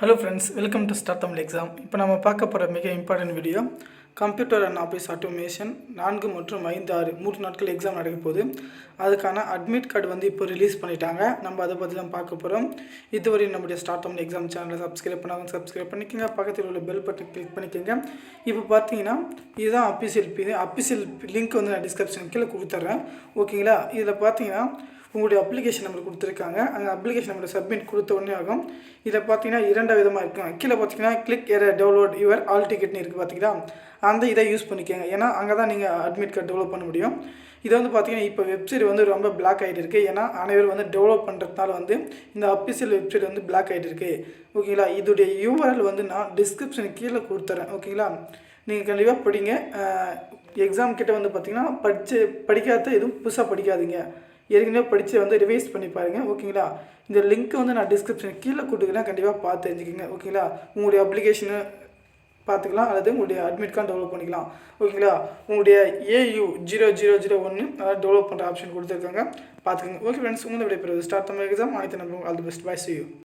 Hello friends, welcome to Start Tamil Exam. இப்போ நம்ம பார்க்க போகிற மிக important video computer and office automation 4 மற்றும் 5, 6 3 நாட்கள் எக்ஸாம் நடக்க போகுது. அதுக்கான அட்மிட் கார்டு வந்து இப்போ ரிலீஸ் பண்ணிட்டாங்க. நம்ம அதை பற்றி தான் பார்க்க போகிறோம். இதுவரை நம்முடைய ஸ்டார்ட் தமிழ் எக்ஸாம் சேனலை சப்ஸ்கிரைப் பண்ணாங்க சப்ஸ்கிரைப் பண்ணிக்கோங்க. பக்கத்தில் உள்ள பெல் பட்டன் கிளிக் பண்ணிக்கோங்க. இப்போ பார்த்தீங்கன்னா இதுதான் அஃபிஷியல் லிங்க் வந்து நான் டிஸ்கிரிப்ஷன் கீழே கொடுத்துட்றேன். ஓகேங்களா? இதில் பார்த்தீங்கன்னா உங்களுடைய அப்ளிகேஷன் நம்பர் கொடுத்துருக்காங்க. அந்த அப்ளிகேஷன் நம்பரை சப்மிட் கொடுத்த உடனே ஆகும். இதில் பார்த்தீங்கன்னா 2 விதமாக இருக்கும். கீழே பார்த்தீங்கன்னா கிளிக் டவுன்லோட் யுவர் ஆல் டிக்கெட்னு இருக்குது பார்த்தீங்களா, அந்த இதை யூஸ் பண்ணிக்கோங்க. ஏன்னா அங்கே தான் நீங்கள் அட்மிட் கார்டு டெவலப் பண்ண முடியும். இதை வந்து பார்த்தீங்கன்னா இப்போ வெப்சைட் வந்து ரொம்ப பிளாக் ஆகிட்டு இருக்குது. ஏன்னா அனைவரும் வந்து டெவலப் பண்ணுறதுனால வந்து இந்த அஃபிஷியல் வெப்சைட் வந்து பிளாக் ஆகிட்டு இருக்குது. ஓகேங்களா? இதோடைய யூஆர்எல் வந்து நான் டிஸ்கிரிப்ஷனுக்கு கீழே கொடுத்துறேன். ஓகேங்களா? நீங்கள் கண்டிப்பாக படிங்க. எக்ஸாம் கிட்ட வந்து பார்த்தீங்கன்னா படிக்காத எதுவும் புதுசாக படிக்காதீங்க. ஏற்கனவே படித்து வந்து ரிவைஸ் பண்ணி பாருங்கள். ஓகேங்களா? இந்த லிங்க் வந்து நான் டிஸ்கிரிப்ஷன் கீழே கொடுக்குறேன். கண்டிப்பாக பார்த்து தெரிஞ்சுக்கோங்க. ஓகேங்களா? உங்களுடைய அப்ளிகேஷனை பார்த்துக்கலாம், அல்லது உங்களுடைய அட்மிட் கார்டு டெவலப் பண்ணிக்கலாம். ஓகேங்களா? உங்களுடைய AU 0001 அதாவது டெவலப் பண்ணுற ஆப்ஷன் கொடுத்துருக்காங்க, பார்த்துக்கோங்க. ஓகே ஃப்ரெண்ட்ஸ், உங்களை விடைபெறுவது ஸ்டார்ட் தமிழ் எக்ஸாம். அனைத்து நம்பரும் all the best. Bye, see you.